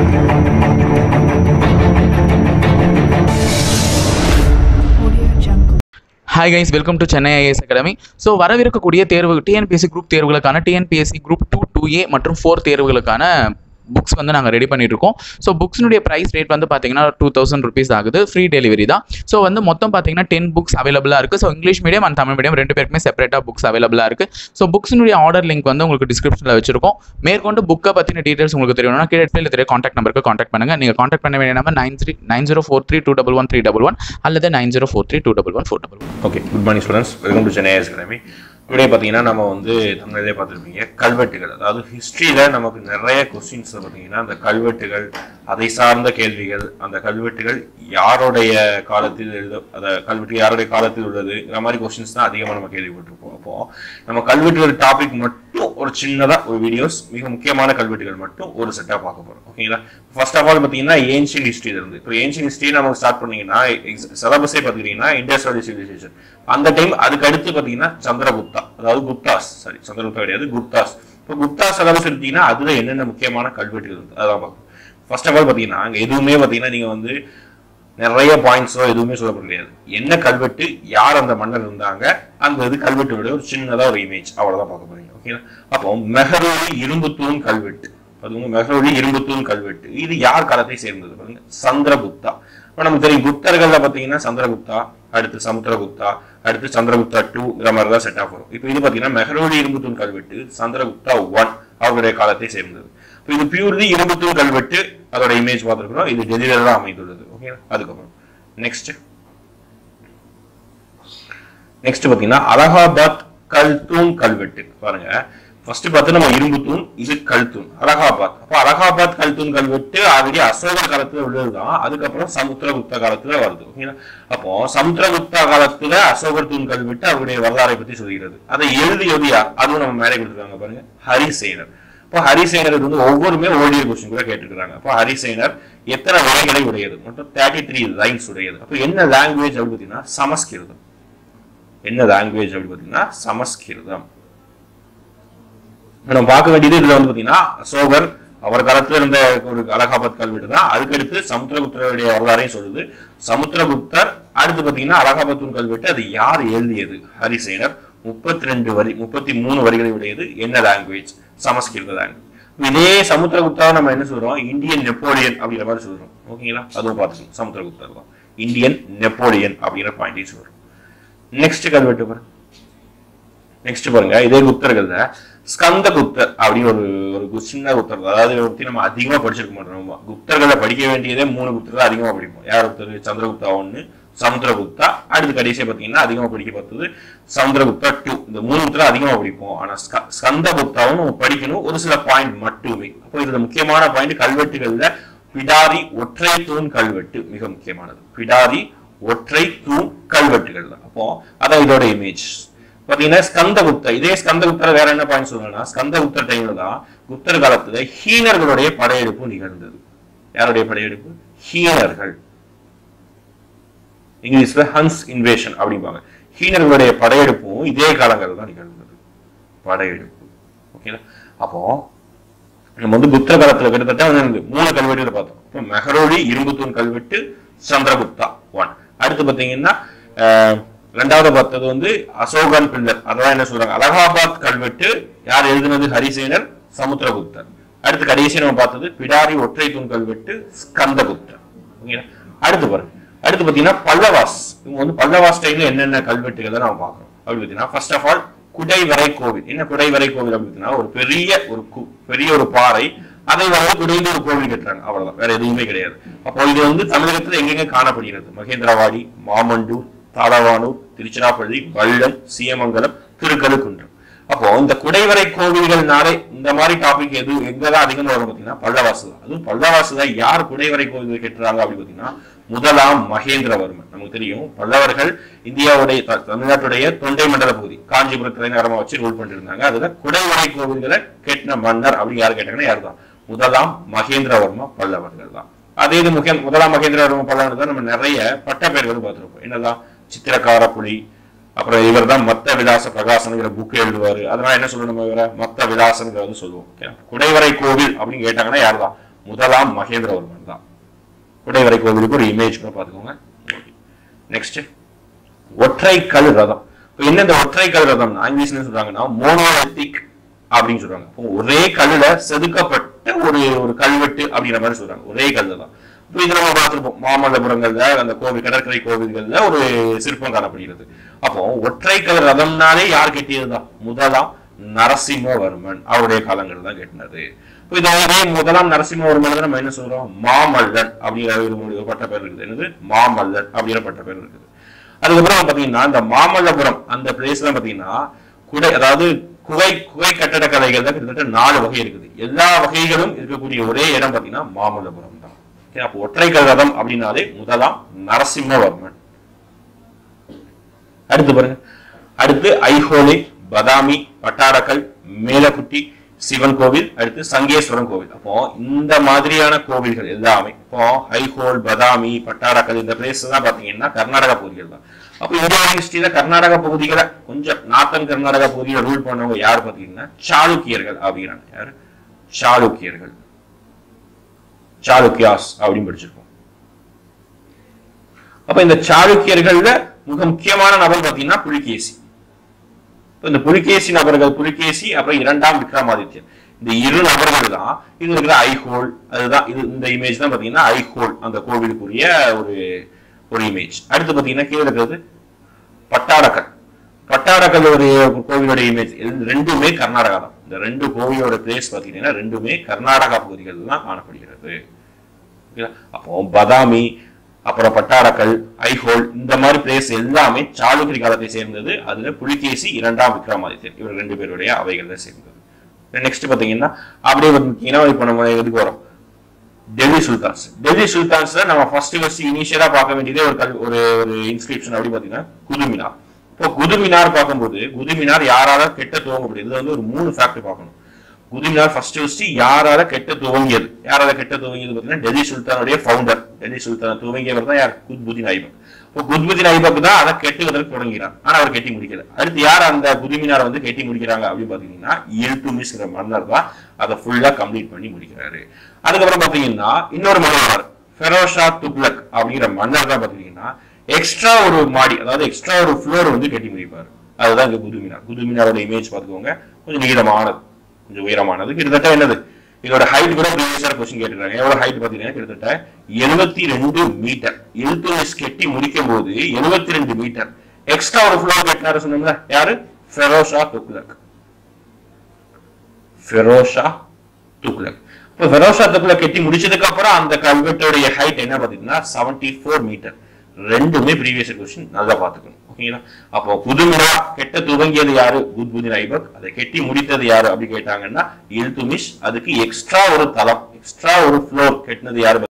Hi guys, welcome to Chennai IAS Academy. So வரவிருக்கக்கூடிய தேர்வு TNPSC group தேர்வுகளுக்கான TNPSC group 2, 2A மற்றும் 4 தேர்வுகளுக்கான books வந்து நாங்கள் ரெடி பண்ணிட்டு இருக்கோம். ஸோ புக்ஸ்னுடைய ப்ரைஸ் ரேட் வந்து பார்த்தீங்கன்னா 2000 rupees ஆகுது. ஃப்ரீ டெலிவரி தான். ஸோ வந்து மொத்தம் பார்த்தீங்கன்னா 10 புக்ஸ் அவைலபிளாக இருக்குது. So English medium and Tamil medium ரெண்டு பேருக்குமே செப்பரேட்டாக புக்ஸ் அவைலபிளாக இருக்குது. ஸோ புக்ஸ்னுடைய ஆர்டர் லிங்க் வந்து உங்களுக்கு டிஸ்கிரிப்ஷனில் வச்சிருக்கோம். மேற்கொண்டு புக்கை பற்றின டீட்டெயில்ஸ் உங்களுக்கு தெரியணும்னா கீழே தெரிய காண்டாக்ட் நம்பருக்கு காண்டாக்ட் பண்ணுங்கள். நீங்கள் காண்டாக்ட் பண்ண வேண்டிய நம்பர் 9043211311 அல்லது 9043211411. Okay, good morning students, welcome to Chennai IAS academy. Today பார்த்தீங்கன்னா நம்ம வந்து தமிழ்லேயே பார்த்துருப்பீங்க கல்வெட்டுகள், அதாவது ஹிஸ்ட்ரியில் நமக்கு நிறைய கொஸ்டின்ஸ் பார்த்தீங்கன்னா அந்த கல்வெட்டுகள், அதை சார்ந்த கேள்விகள், அந்த கல்வெட்டுகள் யாருடைய காலத்தில் அந்த கல்வெட்டு யாருடைய காலத்தில் உள்ளது, இந்த மாதிரி கொஸ்டின்ஸ் தான் அதிகமாக நம்ம கேள்விப்பட்டிருப்போம். அப்போ நம்ம கல்வெட்டுகள் டாபிக் மட்டும் ஒரு சின்னதாக ஒரு வீடியோஸ், மிக முக்கியமான கல்வெட்டுகள் மட்டும் ஒரு செட்டாக பார்க்க போகிறோம். ஓகேங்களா? ஃபர்ஸ்ட் ஆஃப் ஆல் பார்த்தீங்கன்னா ஏன்ஷியன் ஹிஸ்ட்ரியில இருந்து, இப்போ ஏன்ஷியன் ஹிஸ்ட்ரி நம்ம ஸ்டார்ட் பண்ணீங்கன்னா சிலபஸே பார்த்துக்கிட்டீங்கன்னா இண்டஸ் வேலி சிவிலைசேஷன், அந்த டைம் அதுக்கு அடுத்து பார்த்தீங்கன்னா சந்திரகுப்தா, அதாவது குப்தாஸ், சாரி சந்திரகுப்தா கிடையாது, குப்தாஸ். இப்போ குப்தாஸ் சிலபஸ் எடுத்தீங்கன்னா அதுல என்னென்ன முக்கியமான கல்வெட்டுகள் இருக்கு அதான் பார்க்கணும். ஃபர்ஸ்ட் ஆஃப் ஆல் பார்த்தீங்கன்னா அங்கே எதுவுமே பார்த்தீங்கன்னா நீங்கள் வந்து நிறைய பாயிண்ட்ஸோ எதுவுமே சொல்ல முடியாது. என்ன கல்வெட்டு, யார் அந்த மன்னர் இருந்தாங்க, அந்த இது கல்வெட்டோட ஒரு சின்னதாக ஒரு இமேஜ், அவ்வளோதான் பார்க்க போறீங்க. ஓகேங்களா? அப்போ மெஹ்ரௌலி இரும்புத்தூண் கல்வெட்டு, அதுவும் மெஹ்ரௌலி இரும்புத்தூண் கல்வெட்டு, இது யார் காலத்தை சேர்ந்தது பாருங்க, சந்திரகுப்தா. இப்போ நமக்கு தெரியும் குப்தர்கள்ல பார்த்தீங்கன்னா சந்திரகுப்தா, அடுத்து சமுத்திரகுப்தா, அடுத்து சந்திரகுப்தா 2 மாதிரி தான் செட் ஆஃப் வரும். இப்போ இது பார்த்தீங்கன்னா மெஹ்ரௌலி இரும்புத்தூண் கல்வெட்டு சந்திரகுப்தா 1 அவருடைய காலத்தை சேர்ந்தது. இப்போ இது பியூர்லி இரும்புத்தூண் கல்வெட்டு, அதோட இமேஜ் பார்த்துருக்கோம். இது டெல்லியில தான் அமைந்துள்ளது. ஓகே, அதுக்கப்புறம் நெக்ஸ்ட் பார்த்தீங்கன்னா அலகாபாத் கல்தூன் கல்வெட்டு பாருங்க. ஃபர்ஸ்ட் பார்த்து நம்ம இரும்புத்தூண், இது கல்தூன், அலகாபாத். அப்போ அலகாபாத் கல்தூன் கல்வெட்டு ஆல்ரெடி அசோகர் காலத்துல உள்ளதுதான், அதுக்கப்புறம் சமுத்திரகுப்தா காலத்துல வருது. ஓகேங்களா? அப்போ சமுத்திரகுப்தா காலத்துல அசோகர் தூண் கல்வெட்டு அவருடைய வரலாறை பத்தி சொல்கிறது. அதை எழுதியது யார், அதுவும் நம்ம மேலே கொடுத்துருக்காங்க பாருங்க, ஹரிசேனர். இப்போ ஹரிசேனர் வந்து ஒவ்வொருமே ஓல்டியர் கொஸ்டின் கூட கேட்டுருக்காங்க. அப்போ ஹரிசேனர் எத்தனை வரைகளை உடையது, மட்டும் 33 லைன்ஸ் உடையது. அப்போ என்ன லாங்குவேஜ் அப்படி பார்த்தீங்கன்னா சமஸ்கிருதம். என்ன லாங்குவேஜ் அப்படி பார்த்தீங்கன்னா சமஸ்கிருதம். நம்ம பார்க்க வேண்டியது இதுல வந்து பாத்தீங்கன்னா அசோகர் அவர் காலத்துல இருந்த ஒரு அலகாபாத் கல்வெட்டு தான். அதுக்கடுத்து சமுத்திரகுப்தருடைய வரலாறையும் சொல்லுது. சமுத்திரகுப்தர் அடுத்து பாத்தீங்கன்னா அலகாபாத் கல்வெட்டு, அது யார் எழுதியது, ஹரிசேனர். 33 வரிகளை உடையது. என்ன லாங்குவேஜ், சமஸ்கிருத லாங்குவேஜ். இதே சமுத்திரகுப்தாவை நம்ம என்ன சொல்றோம், இந்தியன் நெப்போலியன் அப்படிங்கிற மாதிரி சொல்றோம். ஓகேங்களா? அதுவும் பார்த்துக்கணும், சமுத்திரகுப்தர் தான் இந்தியன் நெப்போலியன் அப்படிங்கிற பாயிண்டையும் சொல்றோம். நெக்ஸ்ட் கல்வெட்டு பாருங்க. நெக்ஸ்ட் பாருங்க, இதே குப்தர்கள் ஸ்கந்தகுப்தர் அப்படின்னு ஒரு சின்ன குப்தர், அதாவது பத்தி நம்ம அதிகமா படிச்சிருக்க மாட்டோம். குப்தர்களை படிக்க வேண்டியதே 3 குப்தர் அதிகமா படிப்போம். யார் குப்தர், சந்திரகுப்தா 1, சமுத்திரகுப்தா, அடுத்து கடைசியை பார்த்தீங்கன்னா அதிகமா படிக்க பார்த்தது சமுத்திரகுப்தா 2. இந்த 3 குப்தர் அதிகமா படிப்போம். ஆனா ஸ்கந்தகுப்தாவும் நம்ம படிக்கணும், ஒரு சில பாயிண்ட் மட்டுமே. அப்போ இதுல முக்கியமான பாயிண்ட் கல்வெட்டுகள்ல பிடாரி ஒற்றை தூண் கல்வெட்டு மிக முக்கியமானது. பிடாரி ஒற்றை தூண் கல்வெட்டுகள் தான். அப்போ அதான் இதோட இமேஜ் பாத்தீங்கன்னா ஸ்கந்தகுப்தா. இதே ஸ்கந்தகுப்தர் வேற என்ன பாயிண்ட் சொல்லணும்னா, ஸ்கந்தகுப்தர் டைம்ல தான் குப்தர் காலத்துல ஹீனர்களுடைய படையெடுப்பு நிகழ்ந்தது. யாருடைய படையெடுப்பு, ஹீனர்கள். இங்கிலீஷ்ல ஹன்ஸ் இன்வேஷன் அப்படிம்பாங்க. ஹீனர்களுடைய படையெடுப்பும் இதே காலங்கள் தான் நிகழ்ந்தது, படையெடுப்பு. ஓகேங்களா? அப்போ நம்ம வந்து புத்தர் காலத்துல கிட்டத்தட்ட 3 கல்வெட்டுகளை பார்த்தோம். இப்போ மெஹ்ரௌலி இரும்புத்தூண் கல்வெட்டு சந்திரகுப்தா 1. அடுத்து பாத்தீங்கன்னா ரெண்டாவது பார்த்தது வந்து அசோகன் பில்லர், அதான் என்ன சொல்றாங்க அலகாபாத் கல்வெட்டு, யார் எழுதினது, ஹரிசேனர், சமுத்திரகுப்தர். அடுத்து கடைசி நம்ம பார்த்தது பிடாரி ஒற்றை தூண் கல்வெட்டு ஸ்கந்தகுப்தர். அடுத்து பாருங்க, அடுத்து பாத்தீங்கன்னா பல்லவாஸ். இவங்க வந்து பல்லவாஸ் டைம்ல என்னென்ன கல்வெட்டுகளை நம்ம பார்க்கணும் அப்படி பார்த்தீங்கன்னா, ஃபர்ஸ்ட் ஆஃப் ஆல் குடைவரை கோவில். என்ன குடைவரை கோவில் அப்படின்னா, ஒரு பெரிய ஒரு பாறை, அதை வந்து குடைந்து ஒரு கோவில் கட்டுறாங்க, அவ்வளவுதான், வேற எதுவுமே கிடையாது. அப்போ இது வந்து தமிழகத்துல எங்கெங்க காணப்படுகிறது, மகேந்திரவாடி, மாமண்டூர், தாளவானூர், திருச்சிராப்பள்ளி, வல்லம், சீயமங்கலம், திருக்கழுக்குன்றம். அப்போ இந்த குடைவரை கோவில்கள்னாலே இந்த மாதிரி டாபிக் எங்கதான் அதிகமா வரும் பாத்தீங்கன்னா பல்லவாசு தான். அதுவும் பல்லவாசு தான் யார் குடைவரை கோவில் கட்டுறாங்க அப்படின்னு பாத்தீங்கன்னா முதலாம் மகேந்திரவர்மன். நமக்கு தெரியும் பல்லவர்கள் இந்தியாவுடைய தமிழ்நாட்டுடைய தொண்டை மண்டல பகுதி காஞ்சிபுரத்தை நகரமா வச்சு ரூல் பண்ணிட்டு இருந்தாங்க. அதுல குடைவரை கோவில்களை கட்டின மன்னர் அப்படின்னு யாரு கேட்டாங்கன்னா யாரு தான், முதலாம் மகேந்திரவர்ம பல்லவர்கள் தான். அதே இது முதலாம் மகேந்திரவர்ம பல்லவர்கள் தான் நம்ம நிறைய பட்ட பெயர்கள் பார்த்திருப்போம். என்னதான் சித்திரக்கார புலி, அப்புறம் இவர் தான் மத்த விலாச பிரகாசனுங்கிற புக் எழுதுவாரு. அதனால என்ன சொல்லணும், இவரை மத்த விலாசனுங்கிறது சொல்லுவோம். குடைவரை கோவில் அப்படின்னு கேட்டாங்கன்னா யார் தான், முதலாம் மகேந்திரவர்மன் தான். குடைவரை கோவிலுக்கு ஒரு இமேஜ் கூட பாத்துக்கோங்க. நெக்ஸ்ட் ஒற்றை கல் ரதம். இப்போ என்ன இந்த ஒற்றை கல் ரதம்னா இங்கிலீஷ்ல சொல்றாங்கன்னா மோனோலித்திக் அப்படின்னு சொல்றாங்க. ஒரே கல்லுல செதுக்கப்பட்ட ஒரு கல்வெட்டு அப்படிங்கிற மாதிரி சொல்றாங்க. ஒரே கல்லு தான். இப்போ இது நம்ம பார்த்துருப்போம் மாமல்லபுரங்கள்ல அந்த கோவில் கடற்கரை கோவில்கள்ல ஒரு சிற்பம் காணப்படுகிறது. அப்போ ஒற்றை கல் ரதம்னாலே யார் கட்டியதுதான்? முதலாம் நரசிம்மவர்மன் அவருடைய காலங்கள் தான் கட்டினது. இப்போ இதே முதலாம் நரசிம்மவர்மன் நம்ம என்ன சொல்றோம்? மாமல்லன் அப்படிங்கிற ஒரு பட்ட பேர் இருக்குது. என்னது? மாமல்லன் அப்படிங்கிற பட்ட பேர் இருக்குது. அதுக்கப்புறம் பாத்தீங்கன்னா இந்த மாமல்லபுரம் அந்த பிளேஸ்ல பாத்தீங்கன்னா அதாவது குகை கட்டடக்கலைகள் தான் கிட்டத்தட்ட 4 வகை இருக்குது. எல்லா வகைகளும் இருக்கக்கூடிய ஒரே இடம் பாத்தீங்கன்னா மாமல்லபுரம் தான். அப்போ ஒற்றைக்கல் ரதம் அப்படின்னாலே முதலாம் நரசிம்மவர்மன். அடுத்து பாருங்க, அடுத்து ஐஹோலே, பதாமி, பட்டாரக்கல், மேலக்குட்டி, சிவன் கோவில், அடுத்து சங்கேஸ்வரம் கோவில். அப்போ இந்த மாதிரியான கோவில்கள் எல்லாமே இப்போ ஐஹோல், பதாமி, பட்டாரக்கல் இந்த பிளேஸ் தான் பாத்தீங்கன்னா கர்நாடகா பகுதிகள் தான். அப்போ இந்தியாவின் ஹிஸ்டரியில கர்நாடகா பகுதிகளை கொஞ்சம் நார்த்தன் கர்நாடகா பகுதியில ரூல் பண்ணவங்க யாரு பாத்தீங்கன்னா சாளுக்கியர்கள் அப்படிங்கிறாங்க. யாரு? சாளுக்கியர்கள், சாளுக்கியாஸ் அப்படின்னு படிச்சிருக்கோம். அப்ப இந்த சாளுக்கியர்கள்ல மிக முக்கியமான நபர் பாத்தீங்கன்னா புலிகேசி. இந்த புலிகேசி நபர்கள், புலிகேசி அப்புறம் 2ஆம் விக்ரமாதித்யன், இந்த 2 நபர்கள் தான் இது இருக்கிற ஐஹோல். அதுதான் இது, இந்த இமேஜ் தான் பாத்தீங்கன்னா ஐஹோல் அந்த கோவிலுக்குரிய ஒரு இமேஜ். அடுத்து பாத்தீங்கன்னா கீழே இருக்கிறது பட்டாரக்கல். பட்டாரக்கல் ஒரு கோவிலோட இமேஜ். ரெண்டுமே கர்நாடகா தான். இந்த 2 கோவிலோட பிளேஸ் பாத்தீங்கன்னா ரெண்டுமே கர்நாடகா பகுதிகள் தான் காணப்படுகிறது. அப்போ பதாமி அப்புறம் பட்டாரக்கல், ஐஹோல் இந்த மாதிரி பிளேஸ் எல்லாமே சாளுக்கிய காலத்தை சேர்ந்தது. அதுல புலிகேசி, 2ஆம் விக்ரமாதித்யன் இவர் 2 பேருடைய அவைகள் சேர்ந்தது. நெக்ஸ்ட் பாத்தீங்கன்னா அப்படியே பாத்தீங்கன்னா இப்ப நம்ம எதுக்கு வரோம்? டெல்லி சுல்தான்ஸ். டெல்லி சுல்தான்ஸ்ல நம்ம ஃபர்ஸ்ட் இனிஷியலா பார்க்க வேண்டியதே ஒரு இன்ஸ்கிரிப்ஷன் அப்படி பாத்தீங்கன்னா குதுமினார். இப்போ குதுமினார் பார்க்கும்போது குதுமினார் யாரால கெட்ட துவங்கப்படுது? இது வந்து ஒரு 3 ஃபேக்டர் பார்க்கணும். குதுமினார் ஃபர்ஸ்ட் யாரால கெட்ட துவங்கியது? யாரால கெட்ட துவங்கியது பாத்தீங்கன்னா டெல்லி சுல்தானுடைய ஃபவுண்டர். டெல்லி சுல்தான் துவங்கியவர் தான் யார்? குத்புதீன் ஐபக். இப்போ குத்புதீன் ஐபக் தான் அதை கெட்டுவதற்கு தொடங்கிறார். ஆனா அவர் கெட்டி முடிக்கல. அடுத்து யார் அந்த குதுமினார் வந்து கெட்டி முடிக்கிறாங்க அப்படின்னு பாத்தீங்கன்னா இல்துமிஷ் மன்னர் தான் அதை ஃபுல்லா கம்ப்ளீட் பண்ணி முடிக்கிறாரு. அதுக்கப்புறம் பாத்தீங்கன்னா இன்னொரு மன்னர் ஃபெரோஸ் ஷா துக்ளக் அப்படிங்கிற மன்னர் தான் பாத்தீங்கன்னா எக்ஸ்ட்ரா ஒரு மாடி, அதாவது எக்ஸ்ட்ரா ஒரு ஃப்ளோர் வந்து கட்டி முடிப்பாரு. அதுதான் இந்த குதுமினார். குதுமினாரோட இமேஜ் பாத்துக்கோங்க. கொஞ்சம் நீளமானது, கொஞ்சம் உயரமானது. கிட்டத்தட்ட என்னது இதோட ஹைட் கூட ப்ரீவியஸா क्वेश्चन கேட்டிருக்காங்க. எவ்வளவு ஹைட் பாத்தீங்கன்னா கிட்டத்தட்ட 72 மீட்டர். இல்துமிஷ் கட்டி முடிக்கும் போது 72 மீட்டர் எக்ஸ்ட்ரா ஒரு ஃப்ளோர் கட்டினாரு சொன்னோம்ல, யாரு? ஃபெரோஸ் ஷா துக்ளக். ஃபெரோஸ் ஷா துக்ளக். இப்போ ஃபெரோஸ் ஷா துக்ளக் கட்டி முடிச்சதுக்கு அப்புறம் அந்த கல்வெட்டோட ஹைட் என்ன பாத்தீங்கன்னா 74 மீட்டர். ரெண்டுமே ப்ரீவியஸ் क्वेश्चन நல்லா பாத்துக்கணும். ஓகேங்களா? அப்போ குதுமினார் கெட்ட துவங்கியது யாரு? குத்புதீன் ஐபக். அதை கெட்டி முடித்தது யாரு அப்படி கேட்டாங்கன்னா இல்துமிஷ். அதுக்கு எக்ஸ்ட்ரா ஒரு தளம், எக்ஸ்ட்ரா ஒரு ஃப்ளோர் கட்டினது யாரு?